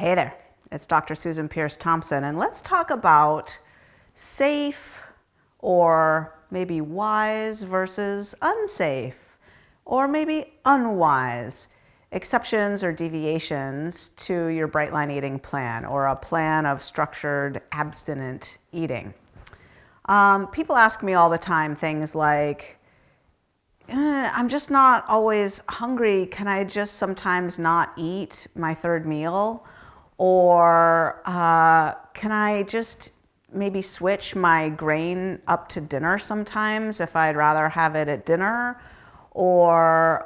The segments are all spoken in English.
Hey there, it's Dr. Susan Pierce Thompson, and let's talk about safe or maybe wise versus unsafe or maybe unwise exceptions or deviations to your bright line eating plan or a plan of structured abstinent eating. People ask me all the time things like, I'm just not always hungry. Can I just sometimes not eat my third meal? Or can I just maybe switch my grain up to dinner sometimes if I'd rather have it at dinner? Or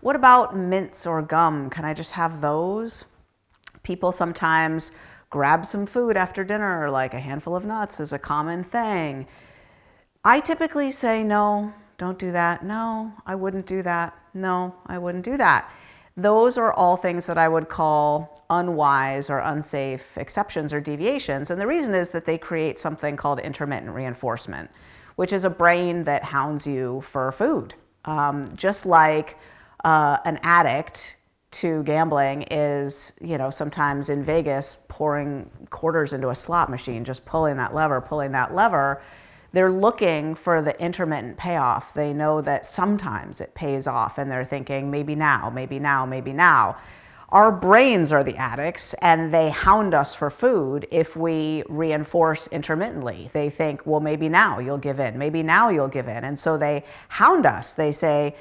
what about mints or gum? Can I just have those? People sometimes grab some food after dinner, like a handful of nuts is a common thing. I typically say, no, don't do that. No, I wouldn't do that. No, I wouldn't do that. Those are all things that I would call unwise or unsafe exceptions or deviations. And the reason is that they create something called intermittent reinforcement, which is a brain that hounds you for food. Just like an addict to gambling is, sometimes in Vegas pouring quarters into a slot machine, just pulling that lever. They're looking for the intermittent payoff. They know that sometimes it pays off and they're thinking, maybe now, maybe now, maybe now. Our brains are the addicts and they hound us for food if we reinforce intermittently. They think, well, maybe now you'll give in. Maybe now you'll give in. And so they hound us. They say,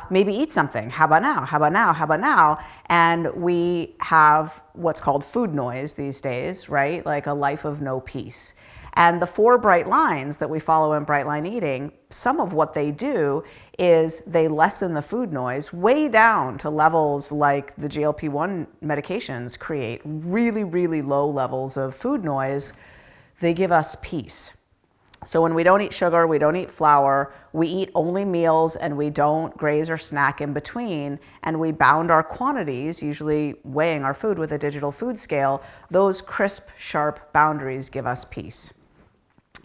maybe eat something. How about now? How about now? How about now? And we have what's called food noise these days, right? Like a life of no peace. And the 4 bright lines that we follow in bright line eating, some of what they do is they lessen the food noise way down to levels like the GLP-1 medications create really, really low levels of food noise. They give us peace. So when we don't eat sugar, we don't eat flour, we eat only meals and we don't graze or snack in between, and we bound our quantities, usually weighing our food with a digital food scale, those crisp, sharp boundaries give us peace.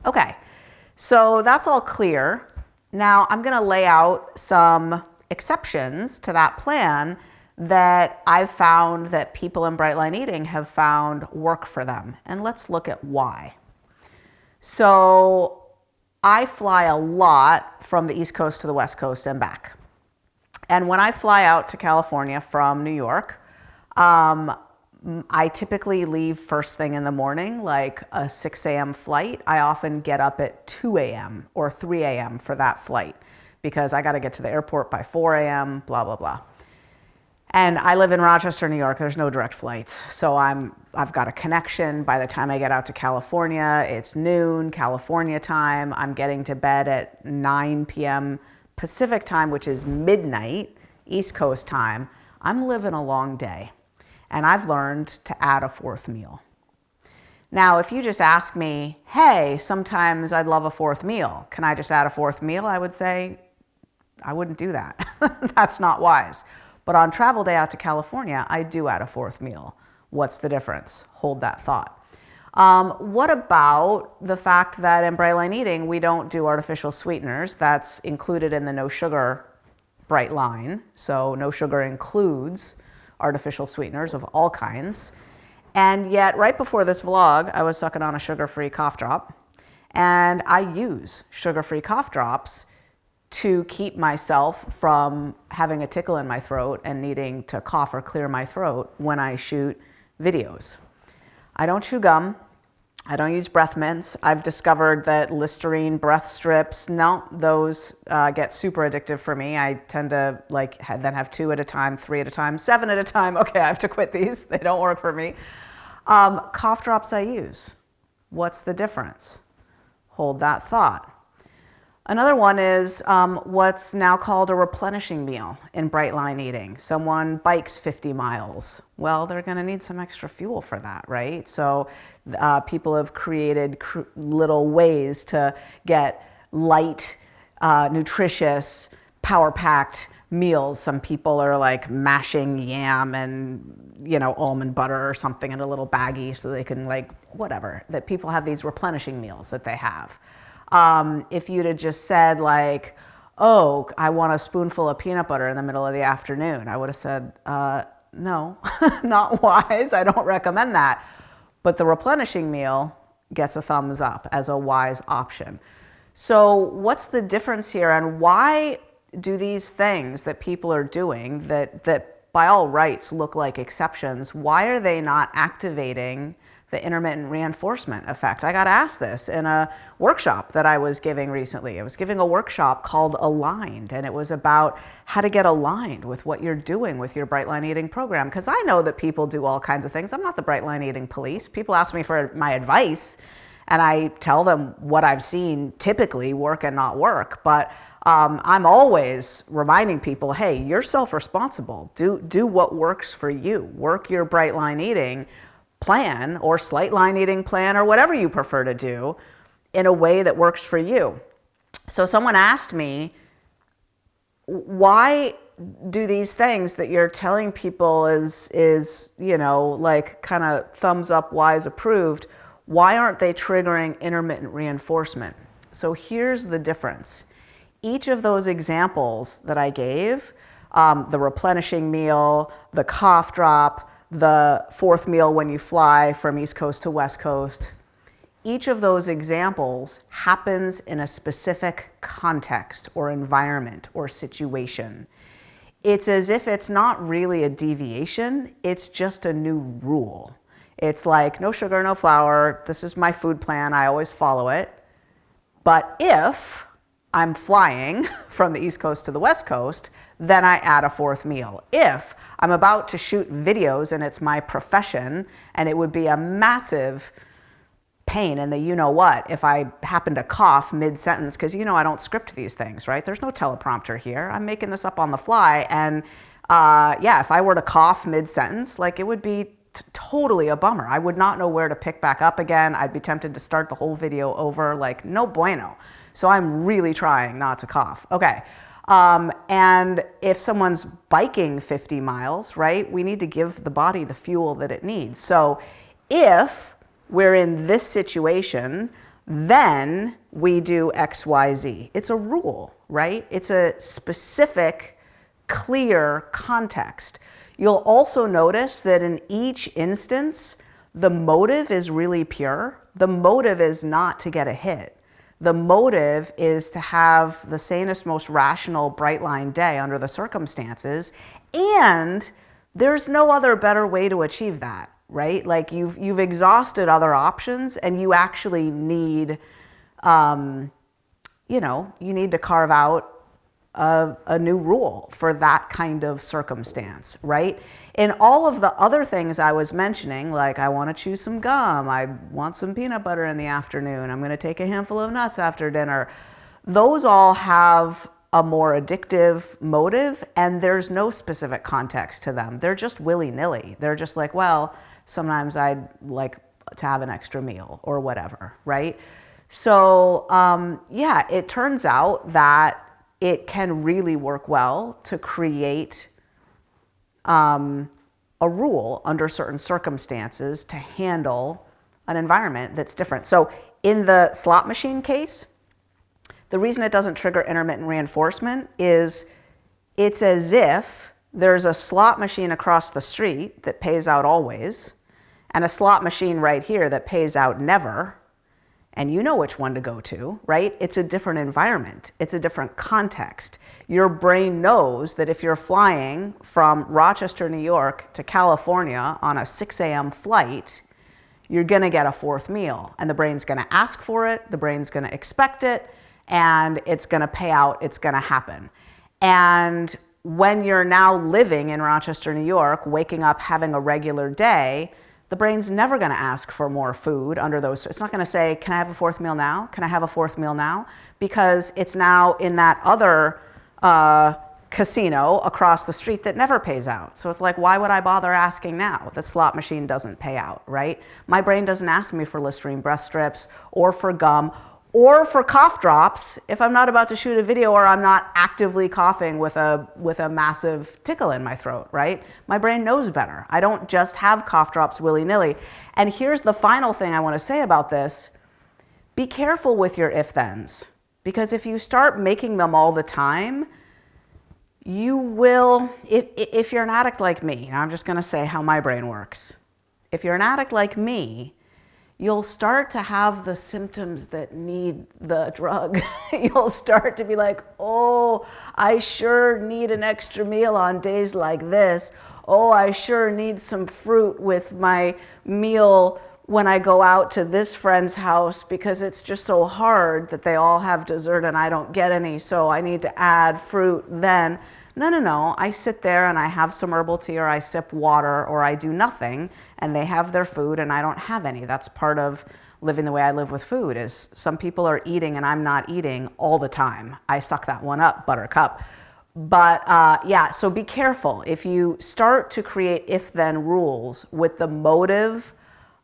Okay, so that's all clear. Now I'm going to lay out some exceptions to that plan that I've found that people in bright line eating have found work for them. And let's look at why. So I fly a lot from the East Coast to the West Coast and back. And when I fly out to California from New York, I typically leave first thing in the morning, like a 6 a.m. flight. I often get up at 2 a.m. or 3 a.m. for that flight because I got to get to the airport by 4 a.m., blah, blah, blah. And I live in Rochester, New York. There's no direct flights. So I've got a connection. By the time I get out to California, it's noon, California time. I'm getting to bed at 9 p.m. Pacific time, which is midnight, East Coast time. I'm living a long day. And I've learned to add a 4th meal. Now, if you just ask me, hey, sometimes I'd love a 4th meal. Can I just add a 4th meal? I would say, I wouldn't do that. That's not wise. But on travel day out to California, I do add a 4th meal. What's the difference? Hold that thought. What about the fact that in bright line eating, we don't do artificial sweeteners? That's included in the no sugar bright line. So no sugar includes artificial sweeteners of all kinds. And yet right before this vlog, I was sucking on a sugar-free cough drop. And I use sugar-free cough drops to keep myself from having a tickle in my throat and needing to cough or clear my throat when I shoot videos. I don't chew gum. I don't use breath mints. I've discovered that Listerine breath strips, no, those get super addictive for me. I tend to then have 2 at a time, 3 at a time, 7 at a time. Okay, I have to quit these. They don't work for me. Cough drops I use. What's the difference? Hold that thought. Another one is what's now called a replenishing meal in bright line eating. Someone bikes 50 miles. Well, they're going to need some extra fuel for that, right? So people have created little ways to get light, nutritious, power-packed meals. Some people are like mashing yam and, almond butter or something in a little baggie so they can whatever. That people have these replenishing meals that they have. If you'd have just said oh, I want a spoonful of peanut butter in the middle of the afternoon, I would have said, no, not wise. I don't recommend that. But the replenishing meal gets a thumbs up as a wise option. So what's the difference here, and why do these things that people are doing that by all rights look like exceptions, why are they not activating the intermittent reinforcement effect? I got asked this in a workshop that I was giving recently. I was giving a workshop called Aligned, and it was about how to get aligned with what you're doing with your Bright Line Eating program. Because I know that people do all kinds of things. I'm not the Bright Line Eating police. People ask me for my advice, and I tell them what I've seen typically work and not work. But I'm always reminding people, hey, you're self-responsible. Do what works for you. Work your Bright Line Eating plan or Slight Line Eating plan or whatever you prefer to do in a way that works for you. So someone asked me, why do these things that you're telling people is you know, like kind of thumbs up, wise, approved, why aren't they triggering intermittent reinforcement? So here's the difference. Each of those examples that I gave, the replenishing meal, the cough drop, the fourth meal when you fly from East Coast to West Coast, each of those examples happens in a specific context or environment or situation. It's as if it's not really a deviation, it's just a new rule. It's like, no sugar, no flour, this is my food plan, I always follow it. But if I'm flying from the East Coast to the West Coast, then I add a fourth meal. If I'm about to shoot videos and it's my profession and it would be a massive pain in the you-know-what if I happen to cough mid-sentence, because you know I don't script these things, right? There's no teleprompter here. I'm making this up on the fly. And yeah, if I were to cough mid-sentence, like it would be totally a bummer. I would not know where to pick back up again. I'd be tempted to start the whole video over, like no bueno. So I'm really trying not to cough. Okay. And if someone's biking 50 miles, right, we need to give the body the fuel that it needs. So if we're in this situation, then we do X, Y, Z. It's a rule, right? It's a specific, clear context. You'll also notice that in each instance, the motive is really pure. The motive is not to get a hit. The motive is to have the sanest, most rational, bright line day under the circumstances. And there's no other better way to achieve that, right? Like you've exhausted other options and you actually need, you know, you need to carve out a new rule for that kind of circumstance, right? In all of the other things I was mentioning, like I want to chew some gum, I want some peanut butter in the afternoon, I'm going to take a handful of nuts after dinner, those all have a more addictive motive and there's no specific context to them. They're just willy-nilly. They're just like, well, sometimes I'd like to have an extra meal or whatever, right? So yeah, it turns out that it can really work well to create a rule under certain circumstances to handle an environment that's different. So in the slot machine case, the reason it doesn't trigger intermittent reinforcement is it's as if there's a slot machine across the street that pays out always and a slot machine right here that pays out never. And you know which one to go to, right? It's a different environment. It's a different context. Your brain knows that if you're flying from Rochester, New York to California on a 6 a.m. flight, you're gonna get a fourth meal. And the brain's gonna ask for it, the brain's gonna expect it, and it's gonna pay out, it's gonna happen. And when you're now living in Rochester, New York, waking up, having a regular day, the brain's never going to ask for more food under those. It's not going to say, can I have a fourth meal now? Can I have a fourth meal now? Because it's now in that other casino across the street that never pays out. So it's like, why would I bother asking now? The slot machine doesn't pay out, right? My brain doesn't ask me for Listerine breath strips or for gum or for cough drops if I'm not about to shoot a video or I'm not actively coughing with a massive tickle in my throat, right? My brain knows better. I don't just have cough drops willy-nilly. And here's the final thing I want to say about this. Be careful with your if-thens, because if you start making them all the time, you will, if you're an addict like me, and I'm just going to say how my brain works. If you're an addict like me, you'll start to have the symptoms that need the drug. You'll start to be like, oh, I sure need an extra meal on days like this. Oh, I sure need some fruit with my meal when I go out to this friend's house because it's just so hard that they all have dessert and I don't get any, so I need to add fruit then. No. I sit there and I have some herbal tea, or I sip water, or I do nothing, and they have their food and I don't have any. That's part of living the way I live with food, is some people are eating and I'm not eating all the time. I suck that one up, buttercup. But yeah, so be careful. If you start to create if-then rules with the motive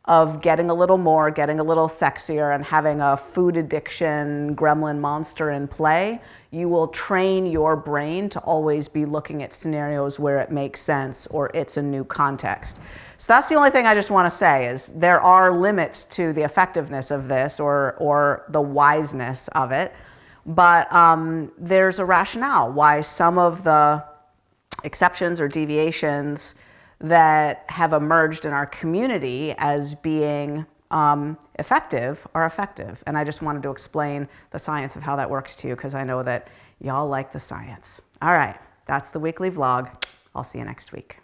of getting a little more, getting a little sexier, and having a food addiction gremlin monster in play, you will train your brain to always be looking at scenarios where it makes sense or it's a new context. So that's the only thing I just want to say, is there are limits to the effectiveness of this or the wiseness of it. But there's a rationale why some of the exceptions or deviations that have emerged in our community as being effective are effective. And I just wanted to explain the science of how that works to you, because I know that y'all like the science. All right, that's the weekly vlog. I'll see you next week.